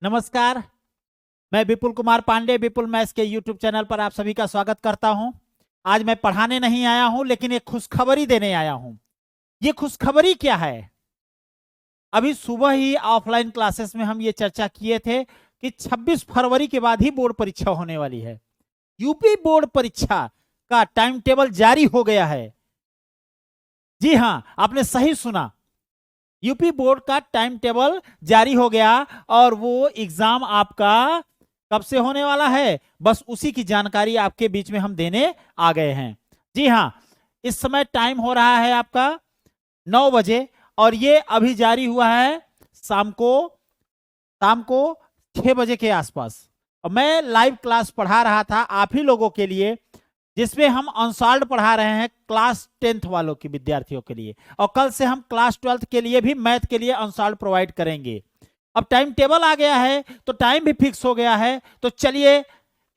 नमस्कार। मैं विपुल कुमार पांडे विपुल मैथ्स के यूट्यूब चैनल पर आप सभी का स्वागत करता हूं। आज मैं पढ़ाने नहीं आया हूं, लेकिन एक खुशखबरी देने आया हूं। ये खुशखबरी क्या है? अभी सुबह ही ऑफलाइन क्लासेस में हम ये चर्चा किए थे कि 26 फरवरी के बाद ही बोर्ड परीक्षा होने वाली है। यूपी बोर्ड परीक्षा का टाइम टेबल जारी हो गया है। जी हां, आपने सही सुना। यूपी बोर्ड का टाइम टेबल जारी हो गया और वो एग्जाम आपका कब से होने वाला है, बस उसी की जानकारी आपके बीच में हम देने आ गए हैं। जी हां, इस समय टाइम हो रहा है आपका 9 बजे और ये अभी जारी हुआ है शाम को 6 बजे के आसपास। और मैं लाइव क्लास पढ़ा रहा था आप ही लोगों के लिए, जिसमें हम अनसॉल्व्ड पढ़ा रहे हैं क्लास 10th वालों के विद्यार्थियों के लिए, और कल से हम क्लास 12th के लिए भी मैथ के लिए अनसॉल्व्ड प्रोवाइड करेंगे। अब टाइम टेबल आ गया है तो टाइम भी फिक्स हो गया है, तो चलिए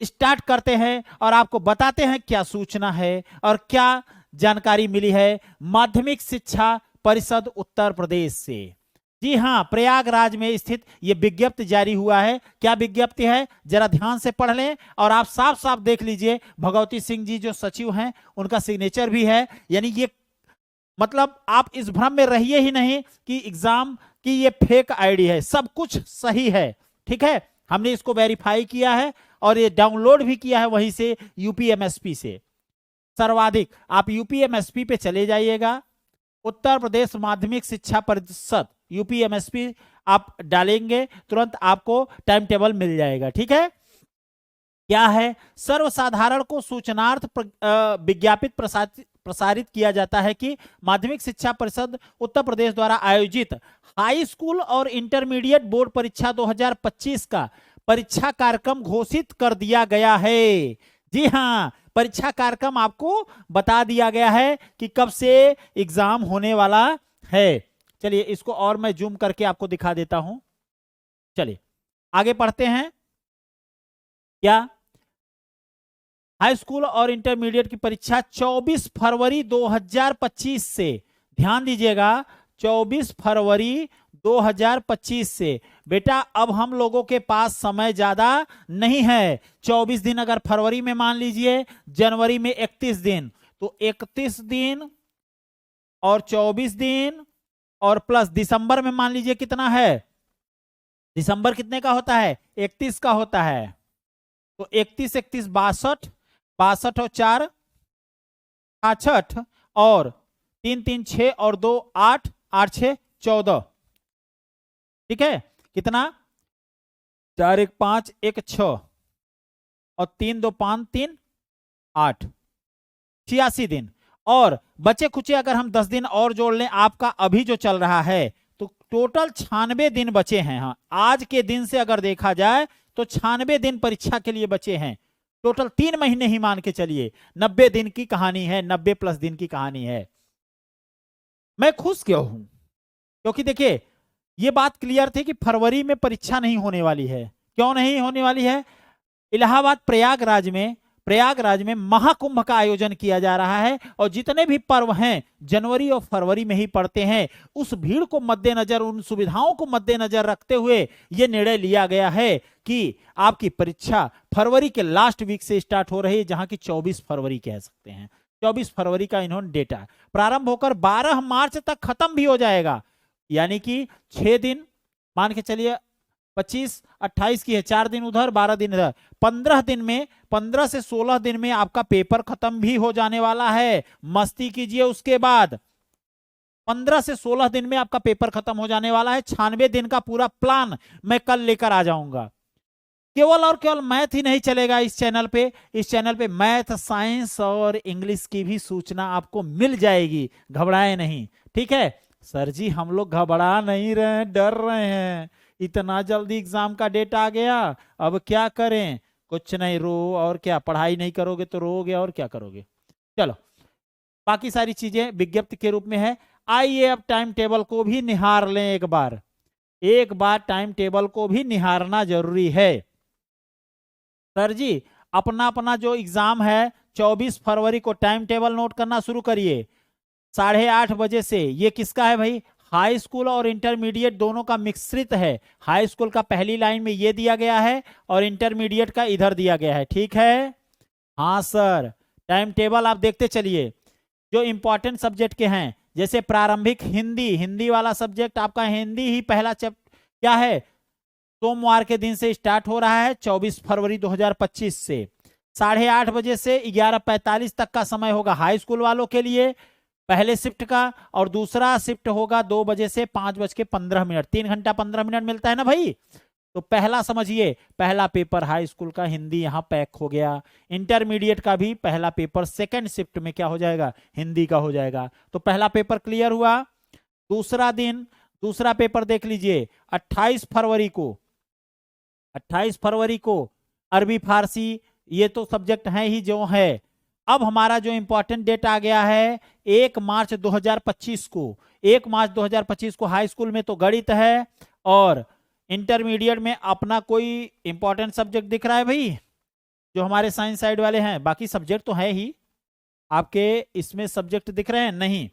स्टार्ट करते हैं और आपको बताते हैं क्या सूचना है और क्या जानकारी मिली है माध्यमिक शिक्षा परिषद उत्तर प्रदेश से। जी हां, प्रयागराज में स्थित यह विज्ञप्ति जारी हुआ है। क्या विज्ञप्ति है, जरा ध्यान से पढ़ लें और आप साफ साफ देख लीजिए। भगवती सिंह जी जो सचिव हैं, उनका सिग्नेचर भी है। यानी ये मतलब आप इस भ्रम में रहिए ही नहीं कि एग्जाम की ये फेक आईडी है, सब कुछ सही है। ठीक है, हमने इसको वेरीफाई किया है और ये डाउनलोड भी किया है वहीं से, यूपीएमएसपी से। सर्वाधिक आप यूपीएमएसपी पे चले जाइएगा, उत्तर प्रदेश माध्यमिक शिक्षा परिषद यूपीएमएसपी आप डालेंगे, तुरंत आपको टाइम टेबल मिल जाएगा। ठीक है, क्या है, सर्वसाधारण को सूचनार्थ विज्ञापित प्रसारित किया जाता है कि माध्यमिक शिक्षा परिषद उत्तर प्रदेश द्वारा आयोजित हाई स्कूल और इंटरमीडिएट बोर्ड परीक्षा 2025 का परीक्षा कार्यक्रम घोषित कर दिया गया है। जी हां, परीक्षा कार्यक्रम आपको बता दिया गया है कि कब से एग्जाम होने वाला है। चलिए इसको और मैं जूम करके आपको दिखा देता हूं। चलिए आगे पढ़ते हैं। क्या हाई स्कूल और इंटरमीडिएट की परीक्षा 24 फरवरी 2025 से, ध्यान दीजिएगा, 24 फरवरी 2025 से। बेटा अब हम लोगों के पास समय ज्यादा नहीं है। 24 दिन अगर फरवरी में मान लीजिए, जनवरी में 31 दिन, तो 31 दिन और 24 दिन और प्लस दिसंबर में मान लीजिए कितना है, दिसंबर कितने का होता है, 31 का होता है। तो 31 31 62, 62 और 4 66 और 3 3 6 और 2 8, 8 6 14। ठीक है, कितना, 4 1 5 1 6 और 3 2 5 3 8, 86 दिन। और बचे खुचे अगर हम 10 दिन और जोड़ लें, आपका अभी जो चल रहा है, तो टोटल 96 दिन बचे हैं। हाँ, आज के दिन से अगर देखा जाए तो 96 दिन परीक्षा के लिए बचे हैं। टोटल 3 महीने ही मान के चलिए, 90 दिन की कहानी है, 90 प्लस दिन की कहानी है। मैं खुश क्यों हूं, क्योंकि देखिए ये बात क्लियर थी कि फरवरी में परीक्षा नहीं होने वाली है। क्यों नहीं होने वाली है? इलाहाबाद प्रयागराज में महाकुंभ का आयोजन किया जा रहा है और जितने भी पर्व हैं जनवरी और फरवरी में ही पड़ते हैं। उस भीड़ को मद्देनजर, उन सुविधाओं को मद्देनजर रखते हुए यह निर्णय लिया गया है कि आपकी परीक्षा फरवरी के लास्ट वीक से स्टार्ट हो रही है, जहां की 24 फरवरी कह सकते हैं। 24 फरवरी का इन्होंने डेटा प्रारंभ होकर 12 मार्च तक खत्म भी हो जाएगा। यानी कि 6 दिन मान के चलिए, 25 28 की है, 4 दिन उधर 12 दिन इधर, 15 दिन में, 15 से 16 दिन में आपका पेपर खत्म भी हो जाने वाला है। मस्ती कीजिए। उसके बाद 15 से 16 दिन में आपका पेपर खत्म हो जाने वाला है। 96 दिन का पूरा प्लान मैं कल लेकर आ जाऊंगा। केवल और केवल मैथ ही नहीं चलेगा इस चैनल पे। इस चैनल पे मैथ, साइंस और इंग्लिश की भी सूचना आपको मिल जाएगी, घबराए नहीं। ठीक है सर जी, हम लोग घबरा नहीं रहे हैं, डर रहे हैं, इतना जल्दी एग्जाम का डेट आ गया, अब क्या करें। कुछ नहीं, रो, और क्या, पढ़ाई नहीं करोगे तो रोगे, और क्या करोगे। चलो बाकी सारी चीजें विज्ञप्ति के रूप में है। आइए अब टाइम टेबल को भी निहार लें एक बार टाइम टेबल को भी निहारना जरूरी है। सर जी अपना अपना जो एग्जाम है 24 फरवरी को टाइम टेबल नोट करना शुरू करिए। 8:30 बजे से, ये किसका है भाई, हाई स्कूल और इंटरमीडिएट दोनों का मिश्रित है। हाई स्कूल का पहली लाइन में ये दिया गया है और इंटरमीडिएट का इधर दिया गया है, ठीक है। हाँ सर, टाइम टेबल आप देखते चलिए। जो इंपॉर्टेंट सब्जेक्ट के हैं, जैसे प्रारंभिक हिंदी, हिंदी वाला सब्जेक्ट आपका हिंदी ही पहला क्या है, सोमवार के दिन से स्टार्ट हो रहा है 24 फरवरी 2025 से 8:30 बजे से 11:45 तक का समय होगा हाई स्कूल वालों के लिए पहले शिफ्ट का, और दूसरा शिफ्ट होगा 2 बजे से 5:15, 3 घंटा 15 मिनट मिलता है ना भाई। तो पहला समझिए, पहला पेपर हाई स्कूल का हिंदी यहाँ पैक हो गया। इंटरमीडिएट का भी पहला पेपर सेकंड शिफ्ट में क्या हो जाएगा, हिंदी का हो जाएगा। तो पहला पेपर क्लियर हुआ। दूसरा दिन दूसरा पेपर देख लीजिए, 28 फरवरी को अरबी फारसी, ये तो सब्जेक्ट है ही जो है। अब हमारा जो इंपॉर्टेंट डेट आ गया है 1 मार्च 2025 को। 1 मार्च 2025 को हाई स्कूल में तो गणित है, और इंटरमीडिएट में अपना कोई इंपॉर्टेंट सब्जेक्ट दिख रहा है भाई, जो हमारे साइंस साइड वाले हैं? बाकी सब्जेक्ट तो है ही, आपके इसमें सब्जेक्ट दिख रहे हैं नहीं?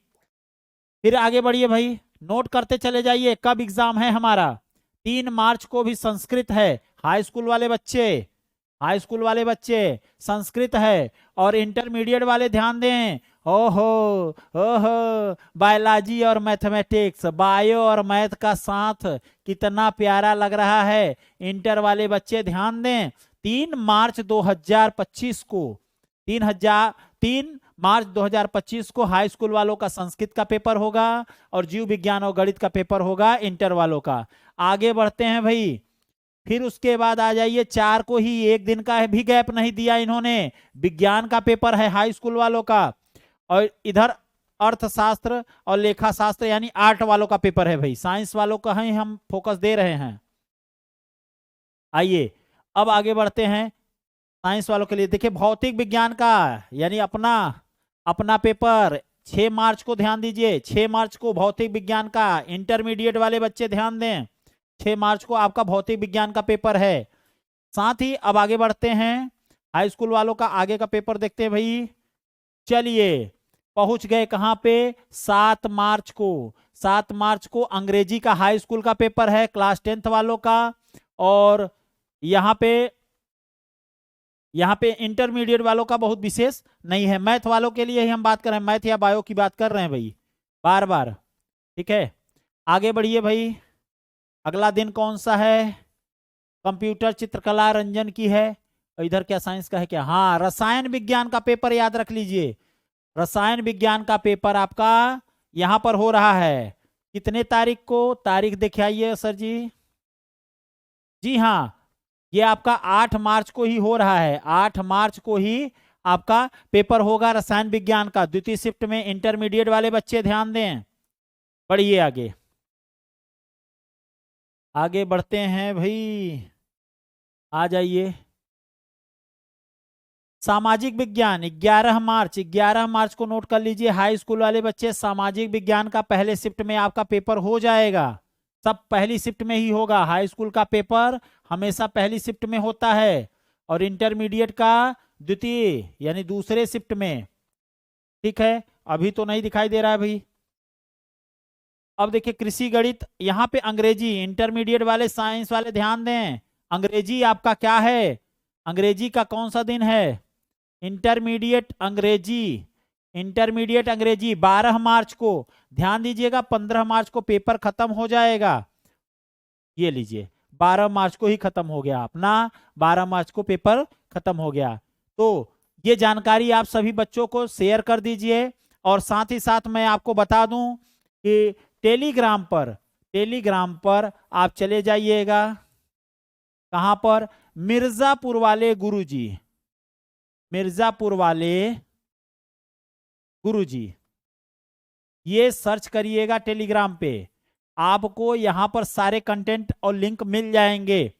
फिर आगे बढ़िए भाई, नोट करते चले जाइए कब एग्जाम है हमारा। 3 मार्च को भी संस्कृत है, हाई स्कूल वाले बच्चे संस्कृत है। और इंटरमीडिएट वाले ध्यान दें, ओहो बायोलॉजी और मैथमेटिक्स, बायो और मैथ का साथ कितना प्यारा लग रहा है। इंटर वाले बच्चे ध्यान दें, 3 मार्च 2025 को 3 मार्च 2025 को हाई स्कूल वालों का संस्कृत का पेपर होगा और जीव विज्ञान और गणित का पेपर होगा इंटर वालों का। आगे बढ़ते हैं भाई, फिर उसके बाद आ जाइए 4 को ही, एक दिन का भी गैप नहीं दिया इन्होंने, विज्ञान का पेपर है हाई स्कूल वालों का, और इधर अर्थशास्त्र और लेखा शास्त्र यानी आर्ट वालों का पेपर है भाई। साइंस वालों का ही हम फोकस दे रहे हैं। आइए अब आगे बढ़ते हैं साइंस वालों के लिए। देखिए भौतिक विज्ञान का यानी अपना पेपर 6 मार्च को, ध्यान दीजिए 6 मार्च को भौतिक विज्ञान का। इंटरमीडिएट वाले बच्चे ध्यान दें, 6 मार्च को आपका भौतिक विज्ञान का पेपर है। साथ ही अब आगे बढ़ते हैं, हाई स्कूल वालों का आगे का पेपर देखते हैं भाई। चलिए पहुंच गए कहां पे, 7 मार्च को। 7 मार्च को अंग्रेजी का हाई स्कूल का पेपर है क्लास 10th वालों का, और यहाँ पे इंटरमीडिएट वालों का बहुत विशेष नहीं है। मैथ वालों के लिए ही हम बात कर रहे हैं, मैथ या बायो की बात कर रहे हैं भाई बार बार, ठीक है। आगे बढ़िए भाई, अगला दिन कौन सा है, कंप्यूटर चित्रकला रंजन की है। इधर क्या साइंस का है क्या, हाँ रसायन विज्ञान का पेपर याद रख लीजिए। रसायन विज्ञान का पेपर आपका यहां पर हो रहा है कितने तारीख को, तारीख दिखाइए सर जी। जी हाँ, ये आपका 8 मार्च को ही हो रहा है। 8 मार्च को ही आपका पेपर होगा रसायन विज्ञान का, द्वितीय शिफ्ट में। इंटरमीडिएट वाले बच्चे ध्यान दें। बढ़िए आगे बढ़ते हैं भाई, आ जाइए। सामाजिक विज्ञान 11 मार्च को नोट कर लीजिए। हाई स्कूल वाले बच्चे सामाजिक विज्ञान का पहले शिफ्ट में आपका पेपर हो जाएगा। सब पहली शिफ्ट में ही होगा, हाई स्कूल का पेपर हमेशा पहली शिफ्ट में होता है, और इंटरमीडिएट का द्वितीय यानी दूसरे शिफ्ट में, ठीक है। अभी तो नहीं दिखाई दे रहा है भाई। अब देखिए कृषि गणित, यहाँ पे अंग्रेजी, इंटरमीडिएट वाले साइंस वाले ध्यान दें, अंग्रेजी आपका क्या है, अंग्रेजी का कौन सा दिन है, इंटरमीडिएट अंग्रेजी 12 मार्च को। ध्यान दीजिएगा 15 मार्च को पेपर खत्म हो जाएगा। ये लीजिए 12 मार्च को ही खत्म हो गया अपना, 12 मार्च को पेपर खत्म हो गया। तो ये जानकारी आप सभी बच्चों को शेयर कर दीजिए, और साथ ही साथ मैं आपको बता दूं कि टेलीग्राम पर आप चले जाइएगा, कहां पर, मिर्जापुर वाले गुरुजी, ये सर्च करिएगा टेलीग्राम पे, आपको यहां पर सारे कंटेंट और लिंक मिल जाएंगे।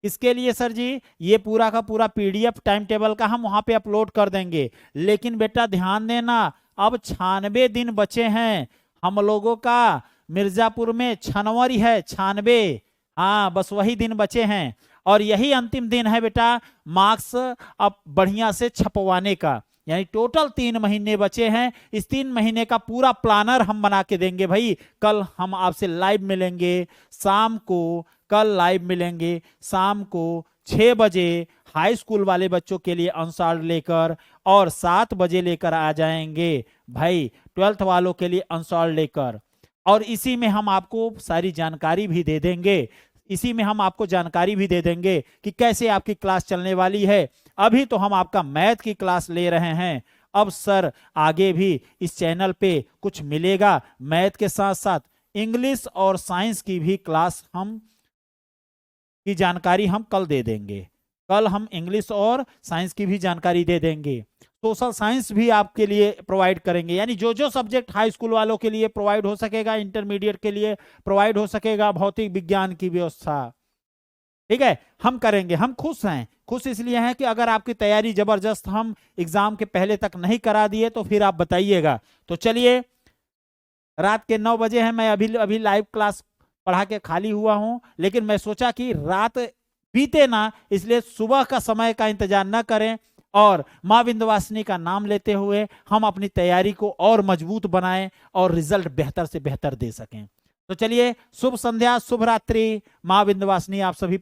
इसके लिए सर जी ये पूरा का पूरा पीडीएफ टाइम टेबल का हम वहां पे अपलोड कर देंगे। लेकिन बेटा ध्यान देना, अब 96 दिन बचे हैं हम लोगों का। मिर्जापुर में 96 है, 96, हाँ बस वही दिन बचे हैं, और यही अंतिम दिन है बेटा मार्क्स अब बढ़िया से छपवाने का। यानी टोटल 3 महीने बचे हैं। इस 3 महीने का पूरा प्लानर हम बना के देंगे भाई। कल हम आपसे लाइव मिलेंगे शाम को, कल लाइव मिलेंगे शाम को 6 बजे हाई स्कूल वाले बच्चों के लिए अनसॉल्व लेकर, और 7 बजे लेकर आ जाएंगे भाई 12th वालों के लिए अनसॉल्व लेकर। और इसी में हम आपको सारी जानकारी भी दे देंगे, इसी में हम आपको जानकारी भी दे देंगे कि कैसे आपकी क्लास चलने वाली है। अभी तो हम आपका मैथ की क्लास ले रहे हैं, अब सर आगे भी इस चैनल पे कुछ मिलेगा, मैथ के साथ साथ इंग्लिश और साइंस की भी क्लास हम की जानकारी हम कल दे देंगे। कल हम इंग्लिश और साइंस की भी जानकारी दे देंगे। सोशल साइंस भी आपके लिए प्रोवाइड करेंगे, यानी जो जो सब्जेक्ट हाई स्कूल वालों के लिए प्रोवाइड हो सकेगा, इंटरमीडिएट के लिए प्रोवाइड हो सकेगा, भौतिक विज्ञान की व्यवस्था, ठीक है, हम करेंगे। हम खुश हैं, खुश इसलिए हैं कि अगर आपकी तैयारी जबरदस्त हम एग्जाम के पहले तक नहीं करा दिए तो फिर आप बताइएगा। तो चलिए, रात के 9 बजे हैं, मैं अभी अभी लाइव क्लास पढ़ा के खाली हुआ हूं, लेकिन मैं सोचा कि रात बीते ना, इसलिए सुबह का समय का इंतजार न करें और मां विंध्यवासिनी का नाम लेते हुए हम अपनी तैयारी को और मजबूत बनाएं और रिजल्ट बेहतर से बेहतर दे सकें। तो चलिए, शुभ संध्या, शुभ रात्रि, मां विंध्यवासिनी आप सभी